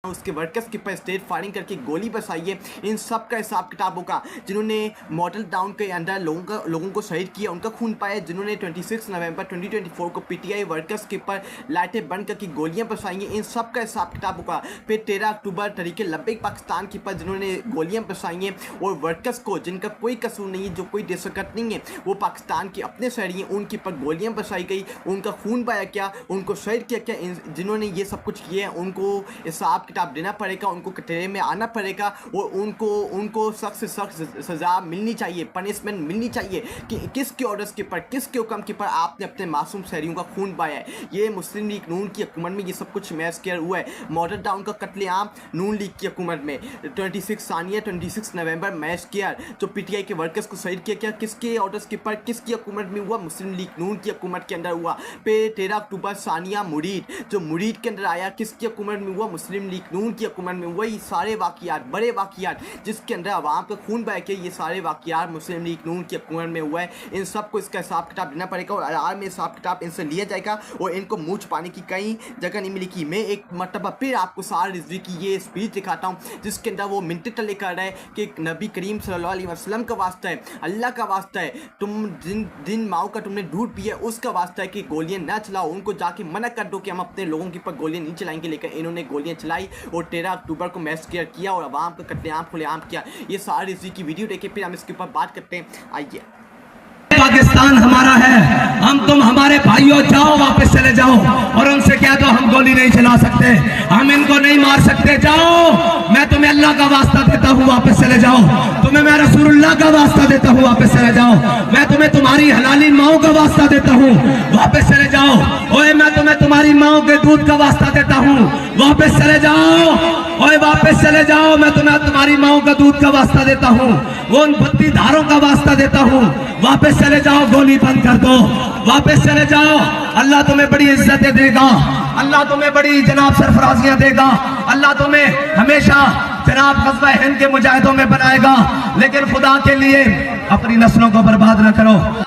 उसके वर्कर्स के ऊपर स्ट्रेट फायरिंग करके गोली बरसाई है। इन सब का हिसाब किताब होगा। जिन्होंने मॉडल टाउन के अंदर लोगों को शहीद किया उनका खून पाया। जिन्होंने 26 नवंबर 2024 को पीटीआई वर्कर्स के ऊपर लाइटें बंद करके गोलियां बरसाई हैं, इन सब का हिसाब किताब होगा। फिर 13 अक्टूबर तरीके लब्बैक पाकिस्तान के ऊपर जिन्होंने गोलियां बरसाई हैं और वर्कर्स को जिनका कोई कसूर नहीं है, जो कोई देशभक्त नहीं है, वो पाकिस्तान के अपने शहरी हैं, उनके ऊपर गोलियां बरसाई गई, उनका खून पाया क्या, उनको शहीद किया क्या। जिन्होंने ये सब कुछ किया है उनको हिसाब किताब देना पड़ेगा, उनको कटघरे में आना पड़ेगा और उनको सख्त से सख्त सज़ा मिलनी चाहिए, पनिशमेंट मिलनी चाहिए कि किसके ऑर्डर्स के ऊपर, किसके हुक्म के ऊपर आपने अपने मासूम शहरियों का खून पाया है। ये मुस्लिम लीग नून की हुकूमत में ये सब कुछ मैच किया हुआ है। मॉडल टाउन का कत्लेआम नून लीग की हुकूमत में 26 नवंबर मैच किया, जो पीटीआई के वर्कर्स को शहीद किया क्या, किसके ऑर्डर्स के ऊपर, किसकी हुकूमत में हुआ, मुस्लिम लीग नून की हुकूमत के अंदर हुआ। फिर 13 अक्टूबर सानिया मुरीद, जो मुरीद के अंदर आया, किसकी हुकूमत में हुआ, मुस्लिम लीग नून की हुकूमत में हुआ। ये सारे वाक़ियात, बड़े वाक़ियात जिसके अंदर आवाम का खून बह के, ये सारे वाक़ियात मुस्लिम लीग नून की हुकूमत में हुआ है। इन सब को इसका हिसाब किताब देना पड़ेगा और आराम में हिसाब किताब इनसे लिया जाएगा और इनको मुँह छुपाने की कहीं जगह नहीं मिलेगी। मैं एक मरतबा फिर आपको सार रिजवी की ये स्पीच दिखाता हूँ जिसके अंदर वो मिनट तले कर रहा है कि नबी करीम सल्लल्लाहु अलैहि वसल्लम का वास्ता है, अल्लाह का वास्ता है, तुम जिन माओ का तुमने दूध पिया उसका वास्ता है कि गोलियां ना चलाओ, उनको जाके मना कर दो कि हम अपने लोगों के ऊपर गोलियां नहीं चलाएंगे। लेकिन इन्होंने गोलियां चलाई और 13 अक्टूबर को मैसेकेयर किया और आवाम का कत्लेआम खुलेआम किया। ये सारी रिजवी की वीडियो देखे फिर हम इसके ऊपर बात करते हैं। आइए। पाकिस्तान हमारा है, हम तुम हमारे भाइयों जाओ, वापस चले जाओ और उनसे कह दो हम गोली नहीं चला सकते, हम इनको नहीं मार सकते, जाओ, मैं तुम्हें अल्लाह का वास्ता देता हूँ वापस चले जाओ, तुम्हें मैं रसूलुल्लाह का वास्ता देता हूँ वापस चले जाओ, मैं तुम्हें तुम्हारी हलाली माओ का वास्ता देता हूँ वापस चले जाओ, ओए मैं तुम्हें तुम्हारी माओ के दूध का वास्ता देता हूँ वापस चले जाओ, ओए वापस चले जाओ, मैं तुम्हें तुम्हारी माओ का दूध का वास्ता देता हूँ, वो उन बत्ती धारों का वास्ता देता हूँ, वापस चले जाओ, गोली बंद कर दो, वापस चले जाओ, अल्लाह तुम्हें बड़ी इज्जतें देगा, अल्लाह तुम्हें बड़ी जनाब सरफराजियां देगा, अल्लाह तुम्हें हमेशा जनाब ग़ज़वा हिंद के मुजाहिदों में बनाएगा। लेकिन खुदा के लिए अपनी नस्लों को बर्बाद न करो।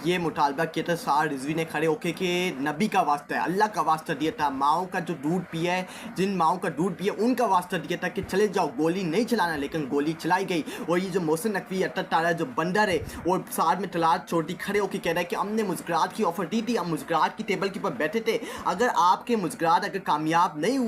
ये मुतालबा किया था सार रिजवी ने खड़े होके कि नबी का वास्ता है, अल्लाह का वास्ता दिया था, माओ का जो दूध पिया है, जिन माओ का दूध पिया उनका वास्ता दिया था कि चले जाओ, गोली नहीं चलाना। लेकिन गोली चलाई गई और ये जो मोहसिन नकवी अट्टा तारा जो बंदर है और साथ में तलाश छोटी खड़े होकर कह रहा है कि हमने मुस्कुराहट की ऑफ़र दी थी, हम मुस्कुराहट की टेबल के ऊपर बैठे थे, अगर आपके मुस्कुराहट अगर कामयाब नहीं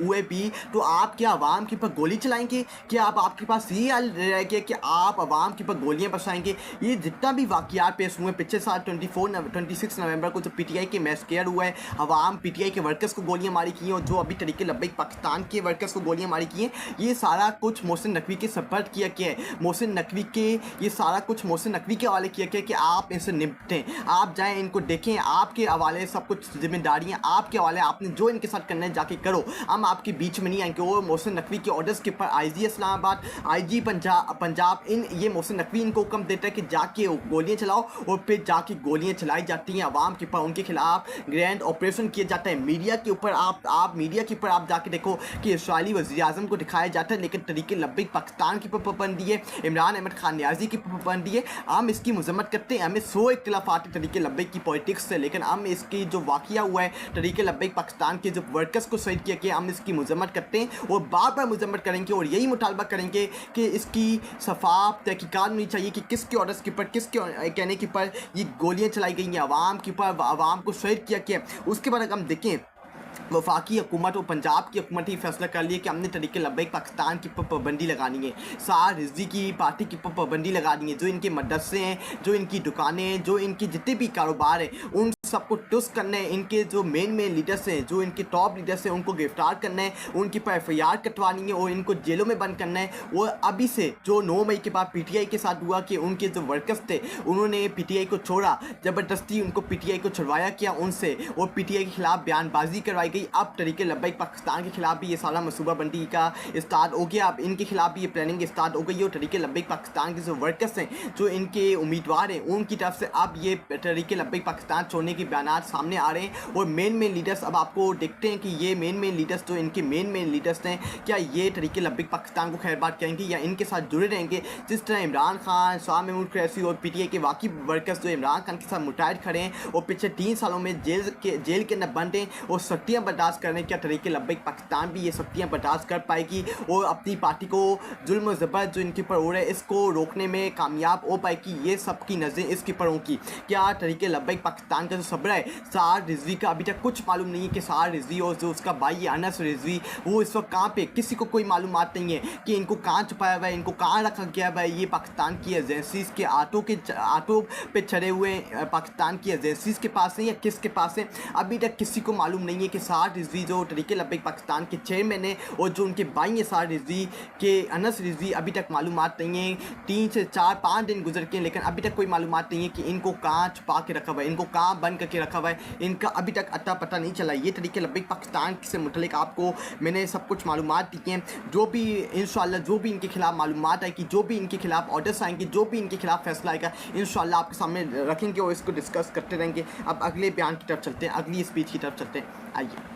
हुए भी तो आप क्या आवाम के ऊपर गोली चलाएंगे? क्या आपके पास ये हाल रह गया कि आप आवाम के ऊपर गोलियाँ बरसाएंगे? ये जितना भी वाक़ियात पेश हुए पिछले साल 26 नवंबर को जो पीटीआई के मैसेकेयर हुआ है, अवाम पीटीआई के वर्कर्स को गोलियां मारी की हैं और जो अभी तरीके लब्बैक पाकिस्तान के वर्कर्स को गोलियां मारी की हैं, ये सारा कुछ मोहसिन नकवी के सपोर्ट किया गया है। मोहसिन नकवी के ये सारा कुछ मोहसिन नकवी के हवाले किया गया कि आप इनसे निपटें, आप जाएँ इनको देखें, आपके हवाले सब कुछ जिम्मेदारियाँ आपके हवाले, आपने जो इनके साथ करना है जाके करो, हम आपके बीच में नहीं आएंगे। और मोहसिन नकवी के ऑर्डर्स के ऊपर आईजी इस्लामाबाद, आईजी पंजाब ये मोहसिन नकवी इनको हुक्म देता है कि जाके गोलियाँ चलाओ और फिर जाके गोलियां चलाई जाती हैं अवाम के ऊपर, उनके खिलाफ ग्रैंड ऑपरेशन किया जाता है। मीडिया के ऊपर आप मीडिया के ऊपर आप जाके देखो कि इस्राइली वज़ीर-ए-आज़म को दिखाया जाता है, लेकिन तरीके लब्बैक पाकिस्तान की पाबंदी है, इमरान अहमद खान न्याज़ी की पाबंदी है। हम इसकी मजम्मत करते हैं, हमें 100 इख्तिलाफ़ात तरीके लब्बैक की पॉलिटिक्स से, लेकिन हम इसकी जो वाक़या हुआ है तरीके लब्बैक पाकिस्तान के जो वर्कर्स को शहीद किया गया, हम इसकी मजम्मत करते हैं और बार बार मजम्मत करेंगे और यही मुतालबा करेंगे कि इसकी शफाफ तहकीकात होनी चाहिए कि किसके ऑर्डर्स के ऊपर, किसके कहने के ऊपर ये गोलियां चलाई गई हैं, आवाम के ऊपर, आवाम को शहीद किया गया। उसके बाद अगर हम देखें वफाकी हुकूमत और पंजाब की हुकूमत ही फैसला कर लिया कि हमने तरीके लब्बैक पाकिस्तान की पाबंदी लगानी है, सार रिजवी की पार्टी की पाबंदी लगानी है, जो इनके मदरसे हैं, जो इनकी दुकानें हैं, जो इनके जितने भी कारोबार हैं उन सबको टुस करना है, इनके जो मेन लीडर्स हैं, जो इनके टॉप लीडर्स हैं उनको गिरफ्तार करना है, उनकी पर FIR कटवानी है और इनको जेलों में बंद करना है। और अभी से जो 9 मई के बाद पीटीआई के साथ हुआ कि उनके जो वर्कर्स थे उन्होंने पीटीआई को छोड़ा, ज़बरदस्ती उनको पीटीआई को छुड़वाया किया उनसे और पीटीआई के खिलाफ बयानबाजी करवाई गई। अब तरीके लब्बैक पाकिस्तान के खिलाफ भी ये साला मनसूबा बंदी का स्टार्ट हो गया, अब इनके खिलाफ भी ये प्लानिंग स्टार्ट हो गई और तरीके लब्बैक पाकिस्तान के जो वर्कर्स हैं, जो इनके उम्मीदवार हैं, उनकी तरफ से अब ये तरीके लब्बैक पाकिस्तान छोड़ने की के बयान सामने आ रहे हैं और मेन लीडर्स अब आपको देखते हैं कि ये मेन लीडर्स जो इनके मेन लीडर्स हैं क्या ये तरीके लब्बिक पाकिस्तान को खैरबाद करेंगे या इनके साथ जुड़े रहेंगे। जिस तरह इमरान खान, शाह महमूद कुरैशी और पीटीआई के बाकी वर्कर्स जो इमरान खान के साथ मुतहद खड़े हैं और पिछले 3 सालों में जेल के अंदर बंद हैं और सख्तियाँ बर्दाश्त कर रहे हैं, क्या तरीके लब्बिक पाकिस्तान भी ये सख्तियाँ बर्दाश्त कर पाएगी और अपनी पार्टी को जुल्म ज़बर जो इनके ऊपर हो रहा है इसको रोकने में कामयाब हो पाएगी। ये सबकी नज़रें इसके ऊपर होंगी। क्या तरीके लब्बिक पाकिस्तान का जो सब्र है सार रिजवी का अभी तक कुछ मालूम नहीं है कि सार रिजवी और जो उसका भाई है अनस रिजवी वो इस वक्त कहाँ पे, किसी को कोई मालूमात नहीं है कि इनको कहाँ छुपाया हुआ है, इनको कहाँ रखा गया हुआ है। ये पाकिस्तान की एजेंसीज़ के आटों पे चढ़े हुए पाकिस्तान की एजेंसीज़ के पास है या किसके पास है, अभी तक किसी को मालूम नहीं है। कि सार रिजवी जो तरीके लब्बिक पाकिस्तान के चेयरमैन है और जो उनके भाई हैं सार रिजवी के अनस रिजवी, अभी तक मालूमात नहीं है। 3 से 4-5 दिन गुजर के लेकिन अभी तक कोई मालूमात नहीं है कि इनको कहाँ छुपा के रखा हुआ है, इनको कहाँ बंद करके रखा हुआ है, इनका अभी तक अता पता नहीं चला। ये तरीके लब्बिक पाकिस्तान से मुतल्लिक आपको मैंने सब कुछ मालूमात दी हैं। जो भी इंशाल्लाह जो भी इनके खिलाफ मालूमात आएगी, जो भी इनके खिलाफ ऑर्डर्स आएंगे, जो भी इनके खिलाफ फैसला आएगा इंशाल्लाह आपके सामने रखेंगे और इसको डिस्कस करते रहेंगे। अब अगले बयान की तरफ चलते हैं, अगली स्पीच की तरफ चलते हैं। आइए।